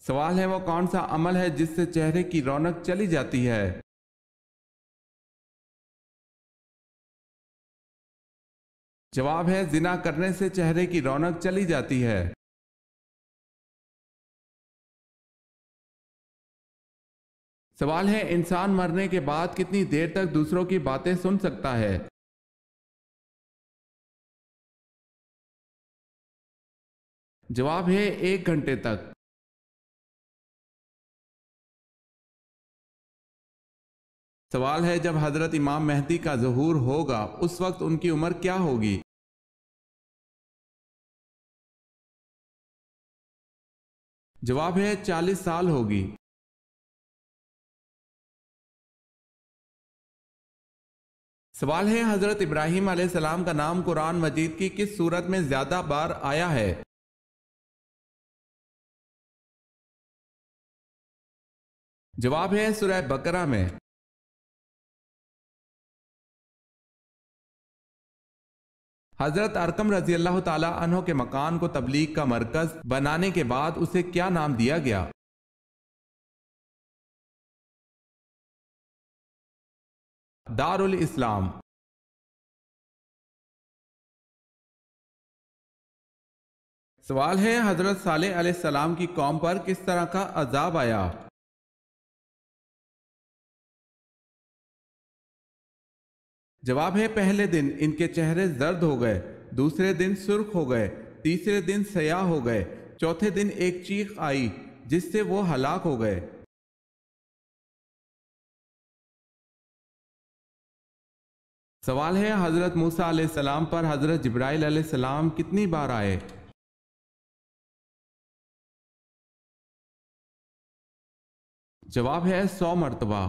سوال ہے وہ کون سا عمل ہے جس سے چہرے کی رونق چلی جاتی ہے؟ جواب ہے زنا کرنے سے چہرے کی رونق چلی جاتی ہے۔ سوال ہے انسان مرنے کے بعد کتنی دیر تک دوسروں کی باتیں سن سکتا ہے؟ جواب ہے 1 گھنٹے تک۔ سوال ہے جب حضرت امام مہدی کا ظہور ہوگا اس وقت ان کی عمر کیا ہوگی؟ جواب ہے 40 سال ہوگی۔ سوال ہے حضرت ابراہیم علیہ السلام کا نام قرآن مجید کی کس سورت میں زیادہ بار آیا ہے؟ جواب ہے سورہ بقرہ میں۔ حضرت ارقم رضی اللہ تعالی عنہ کے مکان کو تبلیغ کا مرکز بنانے کے بعد اسے کیا نام دیا گیا؟ دار الاسلام۔ سوال ہے حضرت صالح علیہ السلام کی قوم پر کس طرح کا عذاب آیا؟ جواب ہے پہلے دن ان کے چہرے زرد ہو گئے، دوسرے دن سرخ ہو گئے، تیسرے دن سیاہ ہو گئے، چوتھے دن ایک چیخ آئی جس سے وہ ہلاک ہو گئے۔ سوال ہے حضرت موسیٰ علیہ السلام پر حضرت جبرائیل علیہ السلام کتنی بار آئے؟ جواب ہے 100 مرتبہ۔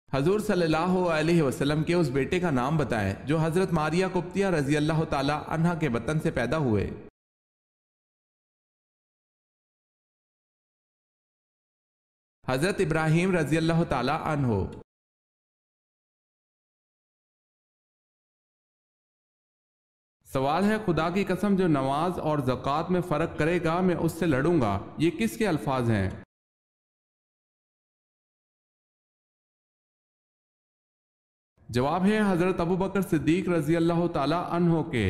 حضور صلی اللہ علیہ وسلم کے اس بیٹے کا نام بتائیں جو حضرت ماریہ قبطیہ رضی اللہ تعالی عنہ کے بطن سے پیدا ہوئے۔ حضرت ابراہیم رضی اللہ تعالی عنہ۔ سوال ہے خدا کی قسم جو نماز اور زکوٰۃ میں فرق کرے گا میں اس سے لڑوں گا، یہ کس کے الفاظ ہیں؟ جواب ہے حضرت ابوبکر صدیق رضی اللہ تعالی عنہ کے۔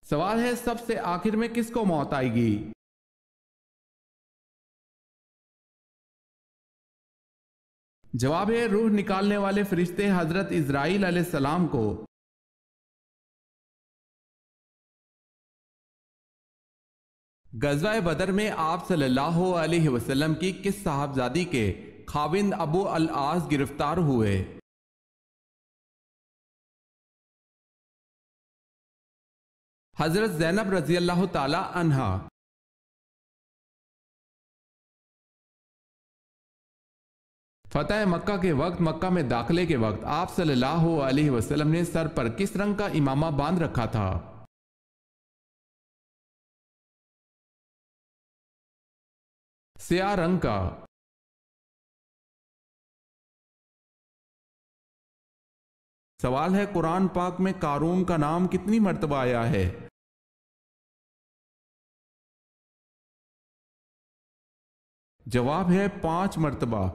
سوال ہے سب سے آخر میں کس کو موت آئے گی؟ جواب ہے روح نکالنے والے فرشتے حضرت اسرائیل علیہ السلام کو۔ غزوہ بدر میں آپ صلی اللہ علیہ وسلم کی کس صاحبزادی کے خاوند ابو العاص گرفتار ہوئے؟ حضرت زینب رضی اللہ تعالی عنہا۔ فتح مکہ کے وقت مکہ میں داخلے کے وقت آپ صلی اللہ علیہ وسلم نے سر پر کس رنگ کا امامہ باندھ رکھا تھا؟ سیاہ رنگ کا۔ سوال ہے قرآن پاک میں قارون کا نام کتنی مرتبہ آیا ہے؟ جواب ہے 5 مرتبہ۔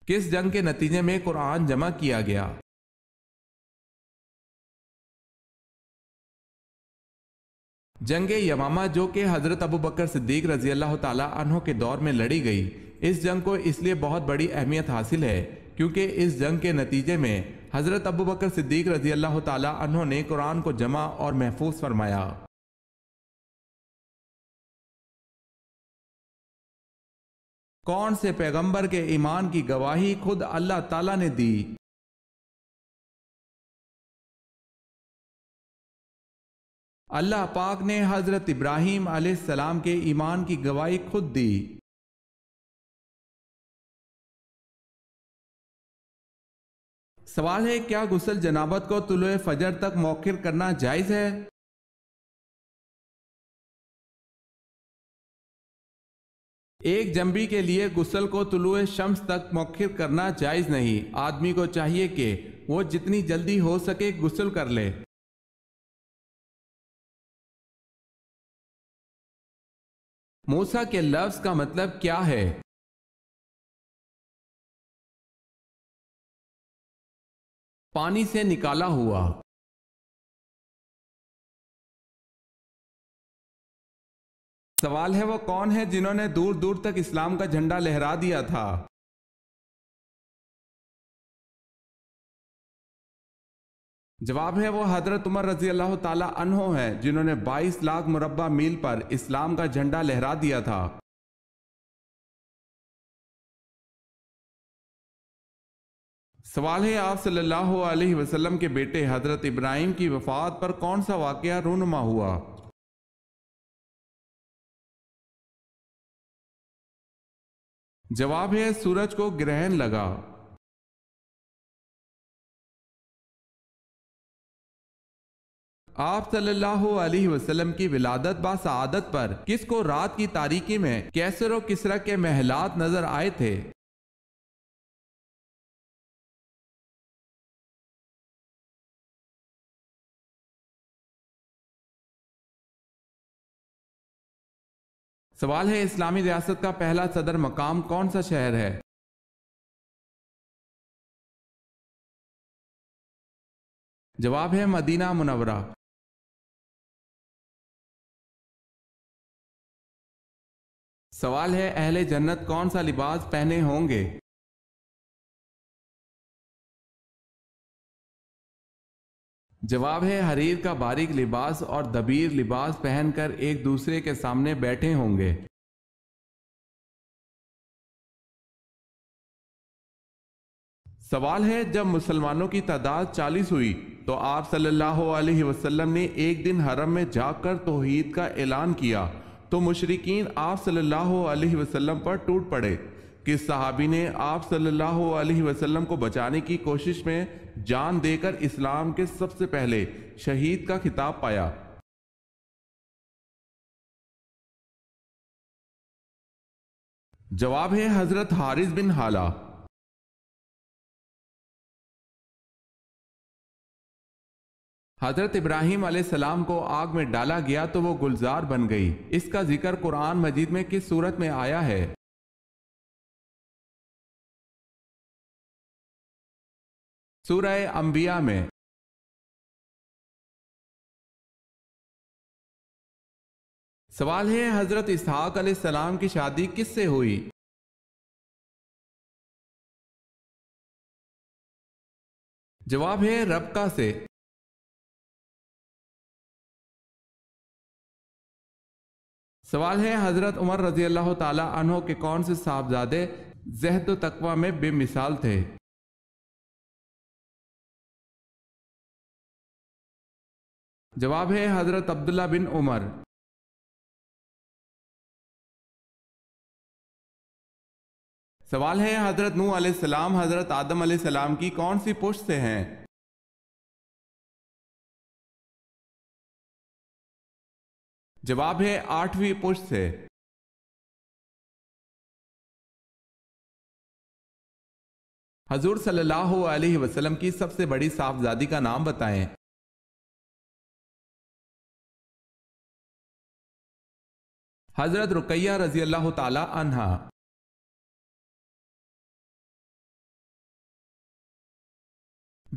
کس جنگ کے نتیجے میں قرآن جمع کیا گیا؟ جنگ یمامہ جو کہ حضرت ابوبکر صدیق رضی اللہ تعالی عنہ کے دور میں لڑی گئی۔ اس جنگ کو اس لیے بہت بڑی اہمیت حاصل ہے کیونکہ اس جنگ کے نتیجے میں حضرت ابوبکر صدیق رضی اللہ تعالی عنہ نے قرآن کو جمع اور محفوظ فرمایا۔ کون سے پیغمبر کے ایمان کی گواہی خود اللہ تعالیٰ نے دی؟ اللہ پاک نے حضرت ابراہیم علیہ السلام کے ایمان کی گواہی خود دی۔ سوال ہے کیا غسل جنابت کو طلوع فجر تک مؤخر کرنا جائز ہے؟ ایک جنبی کے لیے غسل کو طلوع شمس تک مؤخر کرنا جائز نہیں۔ آدمی کو چاہیے کہ وہ جتنی جلدی ہو سکے غسل کر لے۔ موسیٰ کے لفظ کا مطلب کیا ہے؟ پانی سے نکالا ہوا۔ سوال ہے وہ کون ہے جنہوں نے دور دور تک اسلام کا جھنڈا لہرا دیا تھا؟ جواب ہے وہ حضرت عمر رضی اللہ تعالی عنہ ہیں جنہوں نے 22 لاکھ مربع میل پر اسلام کا جھنڈا لہرا دیا تھا۔ سوال ہے آپ صلی اللہ علیہ وسلم کے بیٹے حضرت ابراہیم کی وفات پر کون سا واقعہ رونما ہوا؟ جواب ہے سورج کو گرہن لگا۔ آپ صلی اللہ علیہ وسلم کی ولادت با سعادت پر کس کو رات کی تاریکی میں کیسر و کسرا کے محلات نظر آئے تھے؟ سوال ہے اسلامی ریاست کا پہلا صدر مقام کون سا شہر ہے؟ جواب ہے مدینہ منورہ۔ سوال ہے اہل جنت کون سا لباس پہنے ہوں گے؟ جواب ہے حریر کا باریک لباس اور دبیر لباس پہن کر ایک دوسرے کے سامنے بیٹھے ہوں گے۔ سوال ہے جب مسلمانوں کی تعداد 40 ہوئی تو آپ صلی اللہ علیہ وسلم نے ایک دن حرم میں جا کر توحید کا اعلان کیا تو مشرکین آپ صلی اللہ علیہ وسلم پر ٹوٹ پڑے۔ کس صحابی نے آپ صلی اللہ علیہ وسلم کو بچانے کی کوشش میں جان دے کر اسلام کے سب سے پہلے شہید کا خطاب پایا؟ جواب ہے حضرت حارث بن حالہ۔ حضرت ابراہیم علیہ السلام کو آگ میں ڈالا گیا تو وہ گلزار بن گئی۔ اس کا ذکر قرآن مجید میں کس صورت میں آیا ہے؟ سورہ انبیاء میں۔ سوال ہے حضرت اسحاق علیہ السلام کی شادی کس سے ہوئی؟ جواب ہے ربکہ سے۔ سوال ہے حضرت عمر رضی اللہ تعالی عنہ کے کون سے صاحبزادے زہد و تقوی میں بے مثال تھے؟ جواب ہے حضرت عبداللہ بن عمر۔ سوال ہے حضرت نوح علیہ السلام حضرت آدم علیہ السلام کی کون سی پشت سے ہیں؟ جواب ہے 8ویں پشت سے۔ حضور صلی اللہ علیہ وسلم کی سب سے بڑی صاحبزادی کا نام بتائیں۔ حضرت رقیہ رضی اللہ تعالی عنہا۔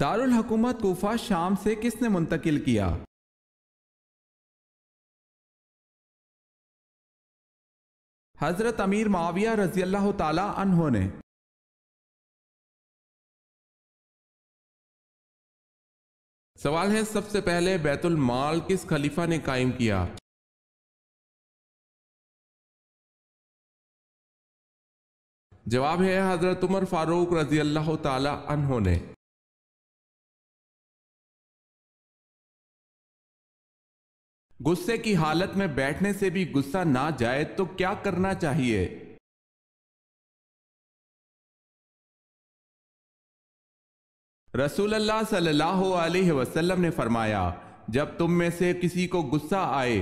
دارالحکومت کوفہ شام سے کس نے منتقل کیا؟ حضرت امیر معاویہ رضی اللہ تعالی عنہ نے۔ سوال ہے سب سے پہلے بیت المال کس خلیفہ نے قائم کیا؟ جواب ہے حضرت عمر فاروق رضی اللہ تعالی عنہ نے۔ غصے کی حالت میں بیٹھنے سے بھی غصہ نہ جائے تو کیا کرنا چاہیے؟ رسول اللہ صلی اللہ علیہ وسلم نے فرمایا جب تم میں سے کسی کو غصہ آئے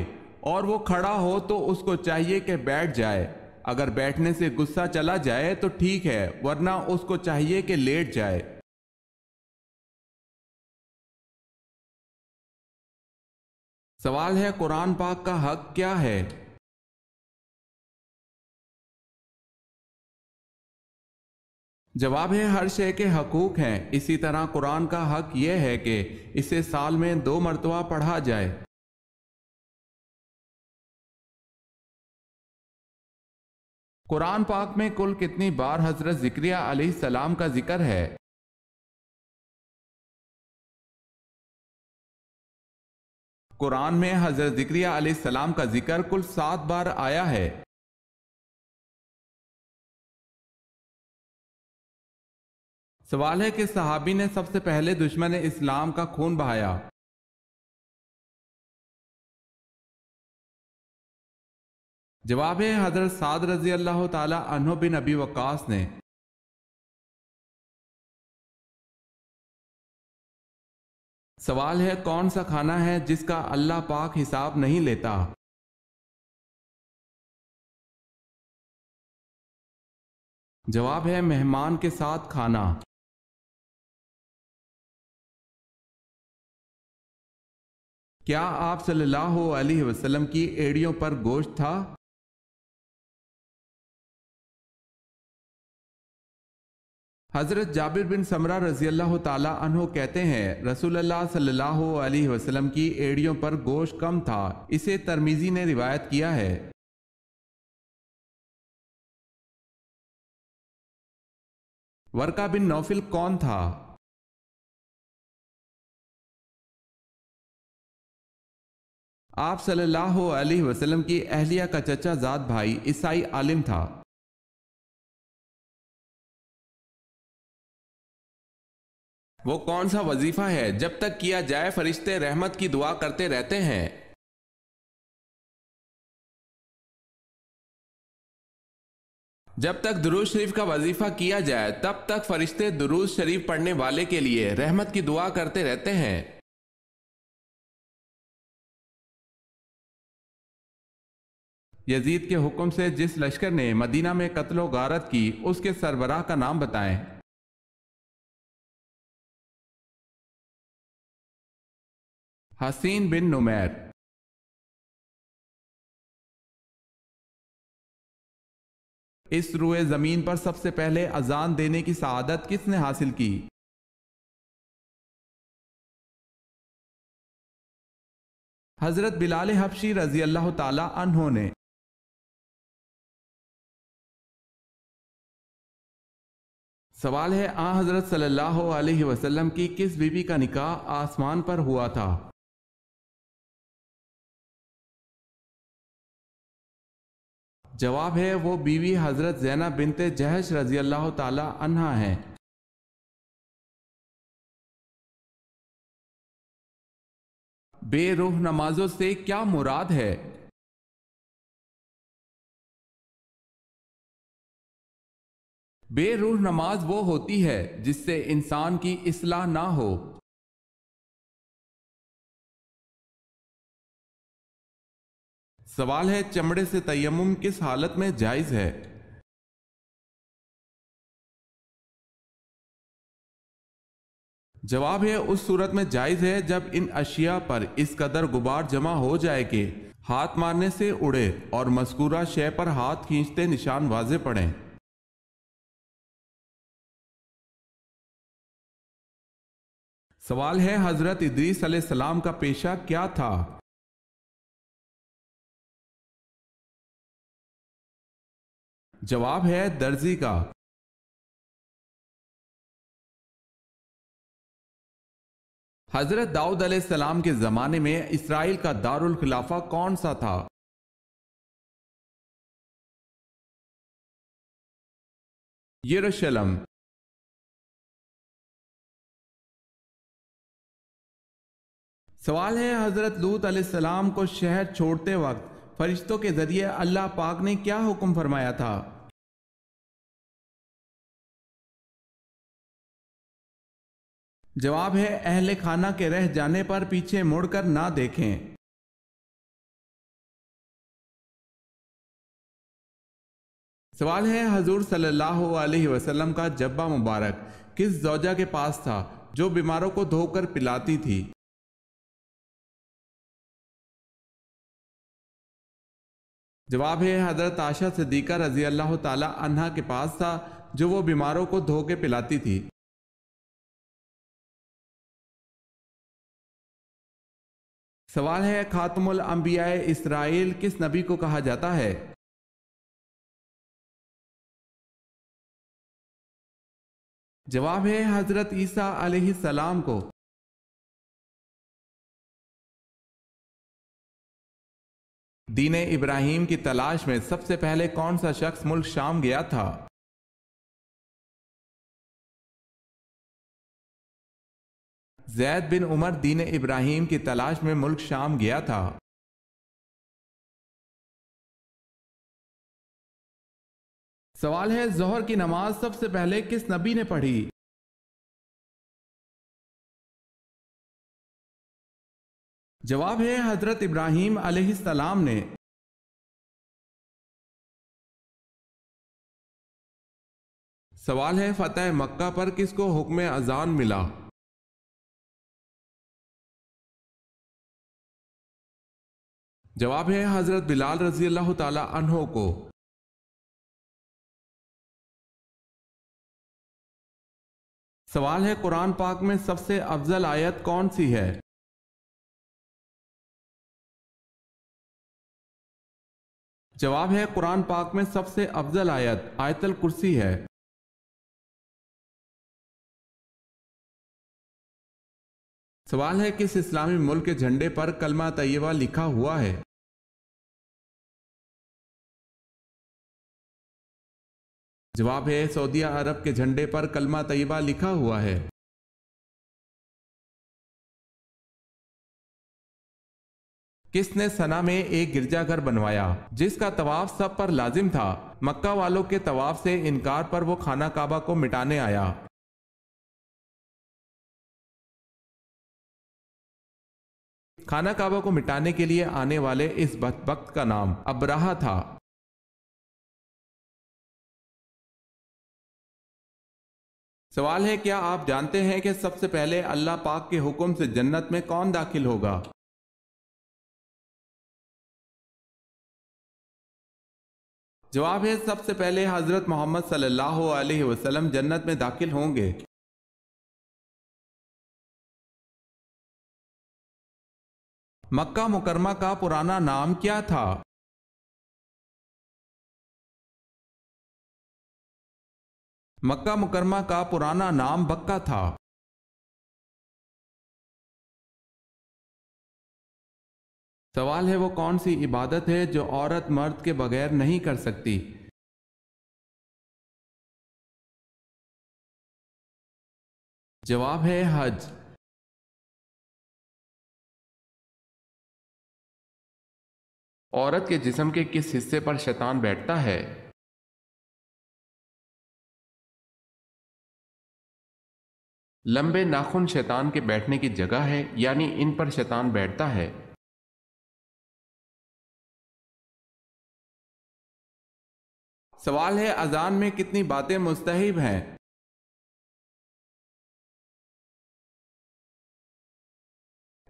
اور وہ کھڑا ہو تو اس کو چاہیے کہ بیٹھ جائے، اگر بیٹھنے سے غصہ چلا جائے تو ٹھیک ہے، ورنہ اس کو چاہیے کہ لیٹ جائے۔ سوال ہے قرآن پاک کا حق کیا ہے؟ جواب ہے ہر شے کے حقوق ہیں، اسی طرح قرآن کا حق یہ ہے کہ اسے سال میں 2 مرتبہ پڑھا جائے۔ قرآن پاک میں کل کتنی بار حضرت زکریا علیہ السلام کا ذکر ہے؟ قرآن میں حضرت زکریا علیہ السلام کا ذکر کل 7 بار آیا ہے۔ سوال ہے کہ صحابی نے سب سے پہلے دشمن اسلام کا خون بہایا؟ جواب ہے حضرت سعد رضی اللہ تعالی عنہ بن ابی وقاص نے۔ سوال ہے کون سا کھانا ہے جس کا اللہ پاک حساب نہیں لیتا؟ جواب ہے مہمان کے ساتھ کھانا۔ کیا آپ صلی اللہ علیہ وسلم کی ایڑیوں پر گوشت تھا؟ حضرت جابر بن سمرہ رضی اللہ تعالی عنہ کہتے ہیں رسول اللہ صلی اللہ علیہ وسلم کی ایڑیوں پر گوشت کم تھا، اسے ترمذی نے روایت کیا ہے۔ ورقہ بن نوفل کون تھا؟ آپ صلی اللہ علیہ وسلم کی اہلیہ کا چچا زاد بھائی عیسائی عالم تھا۔ وہ کون سا وظیفہ ہے جب تک کیا جائے فرشتے رحمت کی دعا کرتے رہتے ہیں؟ جب تک درود شریف کا وظیفہ کیا جائے تب تک فرشتے درود شریف پڑھنے والے کے لیے رحمت کی دعا کرتے رہتے ہیں۔ یزید کے حکم سے جس لشکر نے مدینہ میں قتل و غارت کی اس کے سربراہ کا نام بتائیں۔ حسین بن نمیر۔ اس روئے زمین پر سب سے پہلے اذان دینے کی سعادت کس نے حاصل کی؟ حضرت بلال حبشی رضی اللہ تعالی عنہ نے۔ سوال ہے حضرت صلی اللہ علیہ وسلم کی کس بیوی کا نکاح آسمان پر ہوا تھا؟ جواب ہے وہ بیوی حضرت زینب بنت جہش رضی اللہ تعالی عنہا ہیں۔ بے روح نمازوں سے کیا مراد ہے؟ بے روح نماز وہ ہوتی ہے جس سے انسان کی اصلاح نہ ہو۔ سوال ہے چمڑے سے تیمم کس حالت میں جائز ہے؟ جواب ہے اس صورت میں جائز ہے جب ان اشیاء پر اس قدر غبار جمع ہو جائے کہ ہاتھ مارنے سے اڑے اور مذکورہ شے پر ہاتھ کھینچتے نشان واضح پڑیں۔ سوال ہے حضرت ادریس علیہ السلام کا پیشہ کیا تھا؟ جواب ہے درزی کا۔ حضرت داؤد علیہ السلام کے زمانے میں اسرائیل کا دارالخلافہ کون سا تھا؟ یروشلم۔ سوال ہے حضرت لوط علیہ السلام کو شہر چھوڑتے وقت فرشتوں کے ذریعے اللہ پاک نے کیا حکم فرمایا تھا؟ جواب ہے اہل خانہ کے رہ جانے پر پیچھے مڑ کر نہ دیکھیں۔ سوال ہے حضور صلی اللہ علیہ وسلم کا جبہ مبارک کس زوجہ کے پاس تھا جو بیماروں کو دھو کر پلاتی تھی؟ جواب ہے حضرت عائشہ صدیقہ رضی اللہ تعالی عنہا کے پاس تھا جو وہ بیماروں کو دھو کے پلاتی تھی۔ سوال ہے خاتم الانبیاء اسرائیل کس نبی کو کہا جاتا ہے؟ جواب ہے حضرت عیسیٰ علیہ السلام کو۔ دین ابراہیم کی تلاش میں سب سے پہلے کون سا شخص ملک شام گیا تھا؟ زید بن عمر دین ابراہیم کی تلاش میں ملک شام گیا تھا۔ سوال ہے ظہر کی نماز سب سے پہلے کس نبی نے پڑھی؟ جواب ہے حضرت ابراہیم علیہ السلام نے۔ سوال ہے فتح مکہ پر کس کو حکم اذان ملا؟ جواب ہے حضرت بلال رضی اللہ تعالی عنہ کو۔ سوال ہے قرآن پاک میں سب سے افضل آیت کون سی ہے؟ جواب ہے قرآن پاک میں سب سے افضل آیت آیت الکرسی ہے۔ سوال ہے کس اسلامی ملک کے جھنڈے پر کلمہ طیبہ لکھا ہوا ہے؟ جواب ہے سعودیہ عرب کے جھنڈے پر کلمہ طیبہ لکھا ہوا ہے۔ کس نے سنا میں ایک گرجا گھر بنوایا جس کا طواف سب پر لازم تھا؟ مکہ والوں کے طواف سے انکار پر وہ خانہ کعبہ کو مٹانے آیا۔ خانہ کعبہ کو مٹانے کے لیے آنے والے اس بدبخت کا نام ابرہہ تھا۔ سوال ہے کیا آپ جانتے ہیں کہ سب سے پہلے اللہ پاک کے حکم سے جنت میں کون داخل ہوگا؟ جواب ہے سب سے پہلے حضرت محمد صلی اللہ علیہ وسلم جنت میں داخل ہوں گے۔ مکہ مکرمہ کا پرانا نام کیا تھا؟ مکہ مکرمہ کا پرانا نام بکہ تھا۔ سوال ہے وہ کون سی عبادت ہے جو عورت مرد کے بغیر نہیں کر سکتی؟ جواب ہے حج۔ عورت کے جسم کے کس حصے پر شیطان بیٹھتا ہے؟ لمبے ناخن شیطان کے بیٹھنے کی جگہ ہے، یعنی ان پر شیطان بیٹھتا ہے۔ سوال ہے اذان میں کتنی باتیں مستحب ہیں؟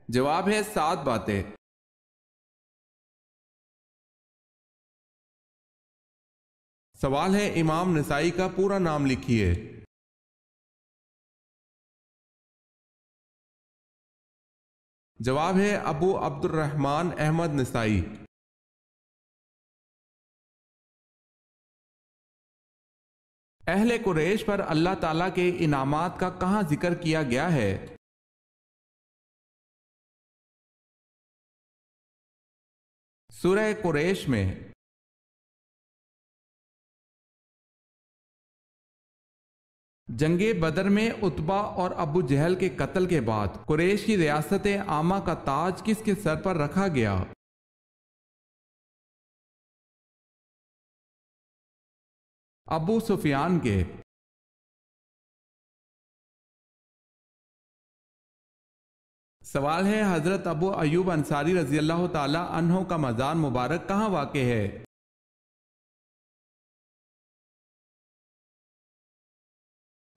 جواب ہے 7 باتیں۔ سوال ہے امام نسائی کا پورا نام لکھیے۔ جواب ہے ابو عبد الرحمن احمد نسائی۔ اہل قریش پر اللہ تعالیٰ کے انعامات کا کہاں ذکر کیا گیا ہے؟ سورہ قریش میں۔ جنگ بدر میں عتبہ اور ابو جہل کے قتل کے بعد قریش کی ریاست عامہ کا تاج کس کے سر پر رکھا گیا؟ ابو سفیان کے۔ سوال ہے حضرت ابو ایوب انصاری رضی اللہ تعالی عنہ کا مزار مبارک کہاں واقع ہے؟